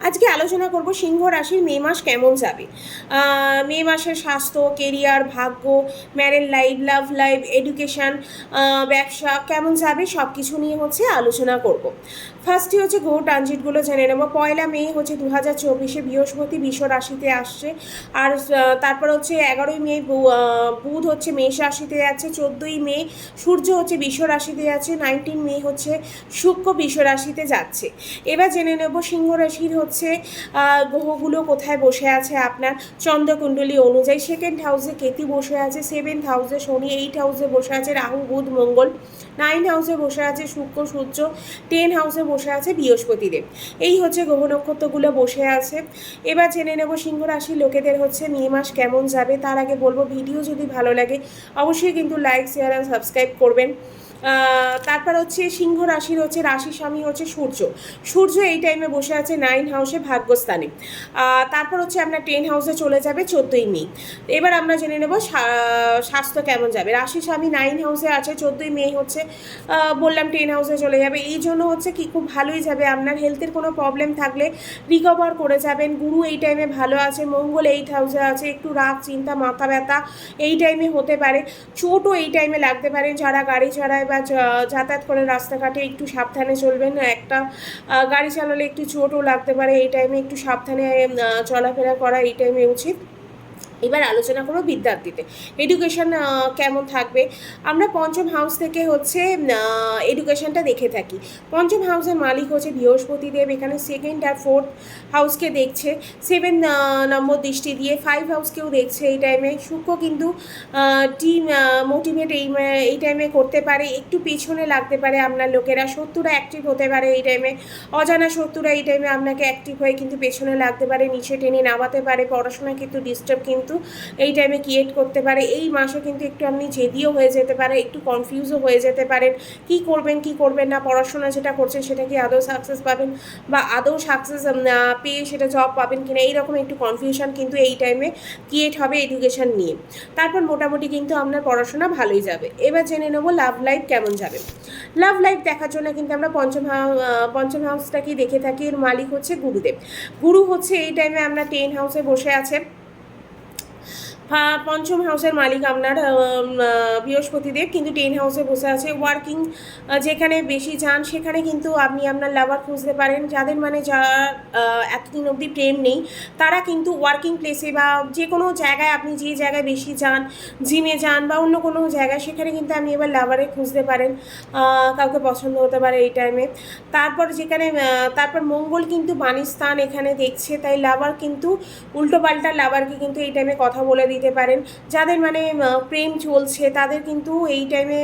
আজকে আলোচনা করব সিংহ রাশির মে মাস কেমন যাবে। মে মাসের স্বাস্থ্য, কেরিয়ার, ভাগ্য, married life, love life, education, ব্যবসা কেমন যাবে সব কিছু নিয়ে আলোচনা করব। ফার্স্টে গ্রহ ট্রানজিটগুলো জেনে নেব। 1 মে 2024 বৃহস্পতি বৃষ রাশিতে আসছে। আর তারপর 11 মে বুধ মেষ রাশিতে যাচ্ছে। 14 মে সূর্য বৃষ রাশিতে যাচ্ছে। 19 মে শুক্র বৃষ রাশিতে যাচ্ছে। এবার জেনে নেব সিংহ রাশির গ্রহগুলো কোথায় বসে আছে। আপনার চন্দ্রকুণ্ডলী অনুযায়ী 2nd হাউসে কেতু বসে আছে, 7th হাউসে শনি, 8th হাউসে বসে আছে রাহু বুধ মঙ্গল, 9th হাউসে বসে আছে শুক্র সূর্য, 10th হাউসে বসে আছে বৃহস্পতিদেব। এই গ্রহ নক্ষত্রগুলো বসে আছে। এবার জেনে নেব সিংহ রাশির লোকেদের মে মাস কেমন যাবে। তার আগে বলবো, ভিডিও যদি ভালো লাগে অবশ্যই কিন্তু লাইক, শেয়ার আর সাবস্ক্রাইব করবেন। তারপর সিংহ রাশির রাশি স্বামী সূর্য। সূর্য এই টাইমে বসে আছে 9th হাউসে ভাগ্যস্থানে। তারপর আপনার 10th হাউসে চলে যাবে 14 মে। এবার আমরা জেনে নেব স্বাস্থ্য কেমন যাবে। রাশি স্বামী 9th হাউসে আছে, 14 মে বললাম 10th হাউসে চলে যাবে। এই জন্য কি খুব ভালোই যাবে। আপনার হেলথের কোনো প্রবলেম থাকলে রিকভার করে যাবেন। গুরু এই টাইমে ভালো আছে, মঙ্গল 8th হাউসে আছে। একটু রাগ, চিন্তা, মাথা ব্যথা এই টাইমে হতে পারে। চোটও এই টাইমে লাগতে পারে। যারা গাড়ি চালায় বা যাতায়াত করে রাস্তাঘাটে একটু সাবধানে চলবেন। একটা গাড়ি চালালে একটু চোটও লাগতে পারে। এই টাইমে একটু সাবধানে চলাফেরা করা এই টাইমে উচিত। এবার আলোচনা করব বিদ্যার্থীতে এডুকেশন কেমন থাকবে। আমরা পঞ্চম হাউস থেকে এডুকেশনটা দেখে থাকি। পঞ্চম হাউসের মালিক বৃহস্পতিদেব। এখানে 2nd আর 4th হাউসকে দেখছে 7 নম্বর দৃষ্টি দিয়ে। 5 হাউসকেও দেখছে এই টাইমে। শুক্র কিন্তু টিম মোটিভেট এই টাইমে করতে পারে। একটু পেছনে লাগতে পারে আপনার লোকেরা। শত্রুরা অ্যাক্টিভ হতে পারে এই টাইমে। অজানা শত্রুরা এই টাইমে আপনাকে অ্যাক্টিভ হয়ে কিন্তু পেছনে লাগতে পারে, নিচে টেনে নামাতে পারে। পড়াশোনা কিন্তু ডিস্টার্ব কিন্তু এই টাইমে ক্রিয়েট করতে পারে। এই মাসে কিন্তু একটু আপনি জেদিও হয়ে যেতে পারে, একটু কনফিউজও হয়ে যেতে পারেন। কি করবেন কি করবেন না, পড়াশোনা যেটা করছেন সেটা কি আদৌ সাকসেস পাবেন বা আদৌ সাকসেস পেয়ে সেটা জব পাবেন কিনা, এইরকম একটু কনফিউশন কিন্তু এই টাইমে ক্রিয়েট হবে এডুকেশন নিয়ে। তারপর মোটামুটি কিন্তু আপনার পড়াশোনা ভালোই যাবে। এবার জেনে নেব লাভ লাইফ কেমন যাবে। লাভ লাইফ দেখার জন্য কিন্তু আমরা পঞ্চম হাউসটাকেই দেখে থাকি। এর মালিক গুরুদেব। গুরু এই টাইমে আপনার 10th হাউসে বসে আছে। পঞ্চম হাউসের মালিক আপনার বৃহস্পতিদেব, কিন্তু 10th হাউসে বসে আছে। ওয়ার্কিং যেখানে বেশি যান সেখানে কিন্তু আপনি আপনার লাভার খুঁজতে পারেন। যাদের যারা এতদিন অবধি প্রেম নেই তারা কিন্তু ওয়ার্কিং প্লেসে বা যে কোনো জায়গায়, আপনি যে জায়গায় বেশি যান, জিমে যান বা অন্য কোনো জায়গায়, সেখানে কিন্তু আপনি এবার লাভারে খুঁজতে পারেন। কাউকে পছন্দ হতে পারে এই টাইমে। তারপর মঙ্গল কিন্তু বাণীর স্থান এখানে দেখছে, তাই লাভার কিন্তু উল্টোপাল্টা লাভারকে কিন্তু এই টাইমে কথা বলে দিতে পারেন। যাদের প্রেম চলছে তাদের কিন্তু এই টাইমে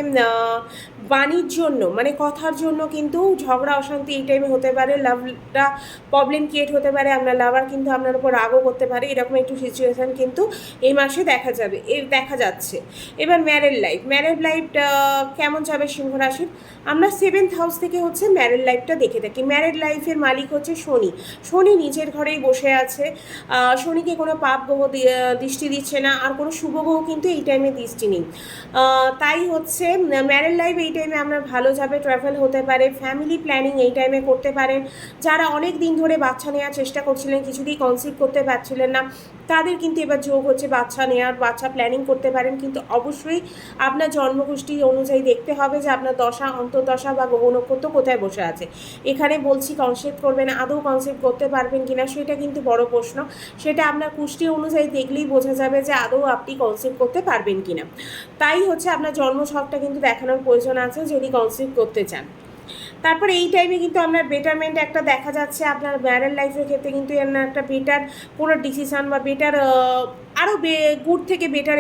বাণীর জন্য কথার জন্য কিন্তু ঝগড়া অশান্তি এই টাইমে হতে পারে। লাভটা প্রবলেম ক্রিয়েট হতে পারে। আপনার লাভার কিন্তু আপনার উপর রাগও করতে পারে। এরকম একটু সিচুয়েশান কিন্তু এই মাসে দেখা যাচ্ছে। এবার ম্যারেড লাইফটা কেমন যাবে সিংহ রাশির। আমরা 7th হাউস থেকে ম্যারেড লাইফটা দেখে থাকি। ম্যারেড লাইফের মালিক শনি। শনি নিজের ঘরেই বসে আছে। শনিকে কোনো পাপ গ্রহ দৃষ্টি দিচ্ছে না, আর কোনো শুভ গ্রহ কিন্তু এই টাইমে দৃষ্টি নেই। তাই ম্যারেড লাইফ এই টাইমে আপনার ভালো যাবে। ট্রাভেল হতে পারে, ফ্যামিলি প্ল্যানিং এই টাইমে করতে পারেন। যারা অনেক দিন ধরে বাচ্চা নেওয়ার চেষ্টা করছিলেন, কিছুতেই কনসিভ করতে পারছিলেন না, তাদের কিন্তু এবার যোগ বাচ্চা নেওয়ার, বাচ্চা প্ল্যানিং করতে পারেন। কিন্তু অবশ্যই আপনার জন্মকুষ্ঠী অনুযায়ী দেখতে হবে যে আপনার দশা, অন্তর্দশা বা গ্রহ নক্ষত্র কোথায় বসে আছে। এখানে বলছি কনসেপ্ট করবেন, আদৌ কনসেপ্ট করতে পারবেন কিনা সেটা কিন্তু বড় প্রশ্ন। সেটা আপনার কুষ্টি অনুযায়ী দেখলেই বোঝা যাবে যে আদৌ আপনি কনসেপ্ট করতে পারবেন কিনা। তাই আপনার জন্মছকটা কিন্তু দেখানোর প্রয়োজন আছে যদি কনসেপ্ট করতে চান। তারপরে এই টাইমে কিন্তু আপনার বেটারমেন্ট একটা দেখা যাচ্ছে। আপনার ম্যারেড লাইফের ক্ষেত্রে কিন্তু একটা বেটার কোনো ডিসিশান বা বেটার আরও গুড থেকে বেটার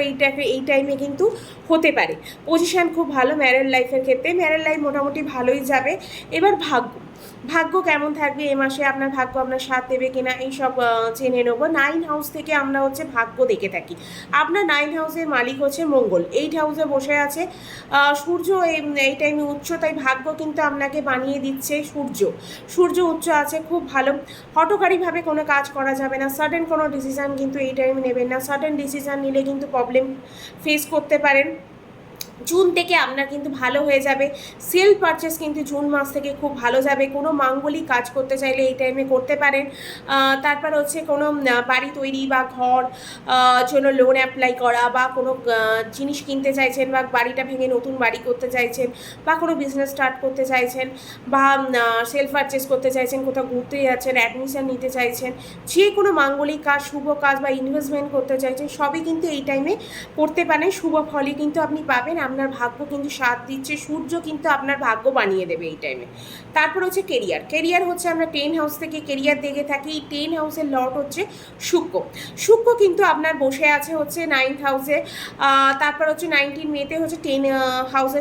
এই টাইমে কিন্তু হতে পারে। পজিশান খুব ভালো ম্যারেড লাইফের ক্ষেত্রে। ম্যারেড লাইফ মোটামুটি ভালোই যাবে। এবার ভাগ্য কেমন থাকবে এ মাসে, আপনার ভাগ্য আপনার সাথ দেবে কিনা এইসব জেনে নেবো। 9th হাউস থেকে আমরা ভাগ্য দেখে থাকি। আপনার 9th হাউসের মালিক মঙ্গল। 8th হাউসে বসে আছে। সূর্য এই টাইমে উচ্চ, তাই ভাগ্য কিন্তু আপনাকে বানিয়ে দিচ্ছে। সূর্য উচ্চ আছে, খুব ভালো। হঠকারীভাবে কোনো কাজ করা যাবে না। সাডেন কোনো ডিসিশান কিন্তু এই টাইমে নেবেন না। সাডেন ডিসিশান নিলে কিন্তু প্রবলেম ফেস করতে পারেন। জুন থেকে আপনার কিন্তু ভালো হয়ে যাবে। সেলফ পারচেস কিন্তু জুন মাস থেকে খুব ভালো যাবে। কোনো মাঙ্গলিক কাজ করতে চাইলে এই টাইমে করতে পারেন। তারপর হচ্ছে কোনো বাড়ি তৈরি বা ঘর জন্য লোন অ্যাপ্লাই করা, বা কোনো জিনিস কিনতে চাইছেন, বা বাড়িটা ভেঙে নতুন বাড়ি করতে চাইছেন, বা কোনো বিজনেস স্টার্ট করতে চাইছেন, বা সেলফ পারচেস করতে চাইছেন, কোথাও ঘুরতে যাচ্ছেন, অ্যাডমিশন নিতে চাইছেন, যে কোনো মাঙ্গলিক কাজ, শুভ কাজ বা ইনভেস্টমেন্ট করতে চাইছেন, সবই কিন্তু এই টাইমে করতে পারেন। শুভ ফলই কিন্তু আপনি পাবেন। আপনার ভাগ্য কিন্তু সাথ দিচ্ছে, সূর্য কিন্তু আপনার ভাগ্য বানিয়ে দেবে এই টাইমে। তারপর হচ্ছে কেরিয়ার হচ্ছে আমরা 10 হাউস থেকে কেরিয়ার দেখে থাকি। এই 10 হাউসের লর্ড হচ্ছে শুক্র কিন্তু আপনার বসে আছে হচ্ছে 9th হাউসে। তারপর হচ্ছে 19 মেতে হচ্ছে 10 হাউসে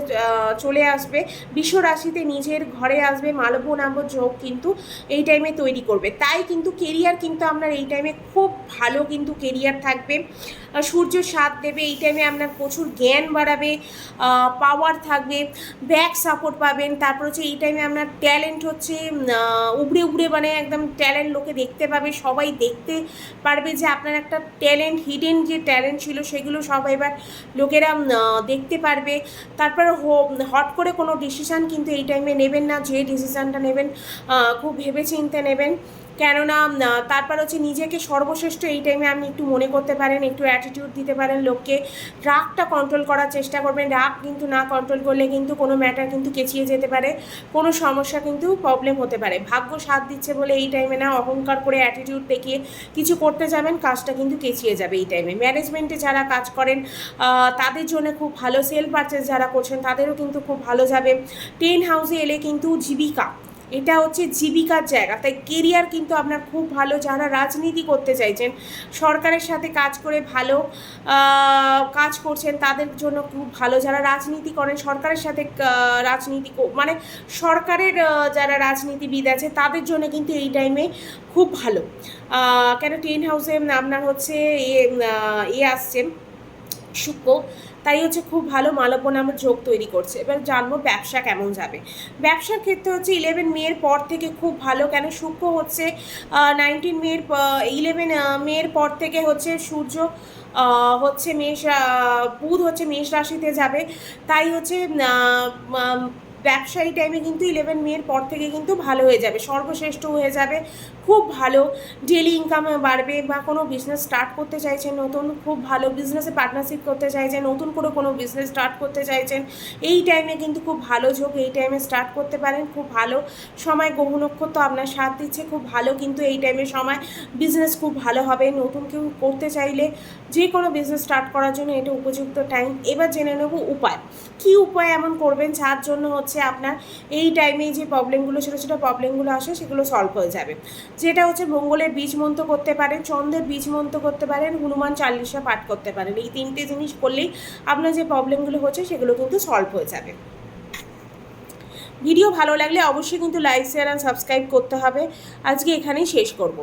চলে আসবে, বৃষ রাশিতে নিজের ঘরে আসবে। মালব্য নাম্য যোগ কিন্তু এই টাইমে তৈরি করবে। তাই কিন্তু কেরিয়ার কিন্তু আপনার এই টাইমে খুব ভালো কিন্তু কেরিয়ার থাকবে। সূর্য সাথ দেবে এই টাইমে, আপনার প্রচুর জ্ঞান বাড়াবে, পাওয়ার থাকবে, ব্যাক সাপোর্ট পাবেন। তারপর হচ্ছে এই টাইমে আপনার ট্যালেন্ট হচ্ছে উবড়ে উবড়ে, মানে একদম ট্যালেন্ট লোকে দেখতে পাবে, সবাই দেখতে পারবে যে আপনার একটা ট্যালেন্ট, হিডেন যে ট্যালেন্ট ছিল সেগুলো সব এবার লোকেরা দেখতে পারবে। তারপর হট করে কোনো ডিসিশান কিন্তু এই টাইমে নেবেন না। যে ডিসিশানটা নেবেন খুব ভেবেচিন্তে নেবেন, কেননা তারপর হচ্ছে নিজেকে সর্বশ্রেষ্ঠ এই টাইমে আপনি একটু মনে করতে পারেন, একটু অ্যাটিটিউড দিতে পারেন লোককে। রাগটা কন্ট্রোল করার চেষ্টা করবেন। রাগ কিন্তু না কন্ট্রোল করলে কিন্তু কোনো ম্যাটার কিন্তু কেচিয়ে যেতে পারে, কোনো সমস্যা কিন্তু প্রবলেম হতে পারে। ভাগ্য সাথ দিচ্ছে বলে এই টাইমে না অহংকার করে অ্যাটিটিউড দেখিয়ে কিছু করতে যাবেন, কাজটা কিন্তু কেচিয়ে যাবে এই টাইমে। ম্যানেজমেন্টে যারা কাজ করেন তাদের জন্য খুব ভালো। সেল পারচেস যারা করছেন তাদেরও কিন্তু খুব ভালো যাবে। 10 হাউসে এলে কিন্তু জীবিকা, এটা হচ্ছে জীবিকার জায়গা, তাই কেরিয়ার কিন্তু আপনার খুব ভালো। যারা রাজনীতি করতে চাইছেন, সরকারের সাথে কাজ করে ভালো কাজ করছেন, তাদের জন্য খুব ভালো। যারা রাজনীতি করেন, সরকারের সাথে রাজনীতি মানে সরকারের যারা রাজনীতিবিদ আছে তাদের জন্য কিন্তু এই টাইমে খুব ভালো। কেন 10 হাউসে আপনার হচ্ছে আসছে শুক্র, তাই হচ্ছে খুব ভালো মালব্য নামের যোগ তৈরি করছে। এবার জানবো ব্যবসা কেমন যাবে। ব্যবসার ক্ষেত্রে হচ্ছে 11 মের পর থেকে খুব ভালো, কেন শুক্র হচ্ছে 19 মের 11 মের পর থেকে হচ্ছে সূর্য হচ্ছে বুধ হচ্ছে মেষ রাশিতে যাবে। তাই হচ্ছে ব্যবসায়ী টাইমে কিন্তু 11 মের পর থেকে কিন্তু ভালো হয়ে যাবে, সর্বশ্রেষ্ঠ হয়ে যাবে, খুব ভালো। ডেলি ইনকাম বাড়বে, বা কোনো বিজনেস স্টার্ট করতে চাইছেন নতুন, খুব ভালো। বিজনেসে পার্টনারশিপ করতে চাইছেন, নতুন করে কোনো বিজনেস স্টার্ট করতে চাইছেন, এই টাইমে কিন্তু খুব ভালো যোগ, এই টাইমে স্টার্ট করতে পারেন। খুব ভালো সময়, গ্রহ নক্ষত্র আপনার সাথ দিচ্ছে, খুব ভালো কিন্তু এই টাইমে সময়। বিজনেস খুব ভালো হবে। নতুন কেউ করতে চাইলে, যে কোনো বিজনেস স্টার্ট করার জন্য এটা উপযুক্ত টাইম। এবার জেনে নেব উপায়। কী উপায় এমন করবেন যার জন্য হচ্ছে আপনার এই টাইমে যে প্রবলেমগুলো, ছোটো ছোটো প্রবলেমগুলো আসে সেগুলো সলভ হয়ে যাবে। যেটা হচ্ছে মঙ্গলের বীজ মন্ত্র করতে পারেন, চন্দ্রের বীজ মন্ত্র করতে পারেন, হনুমান চালিশা পাঠ করতে পারেন। এই 3টে জিনিস করলেই আপনার যে প্রবলেমগুলো হচ্ছে সেগুলো কিন্তু সলভ হয়ে যাবে। ভিডিও ভালো লাগলে অবশ্যই কিন্তু লাইক, শেয়ার অ্যান্ড সাবস্ক্রাইব করতে হবে। আজকে এখানেই শেষ করব।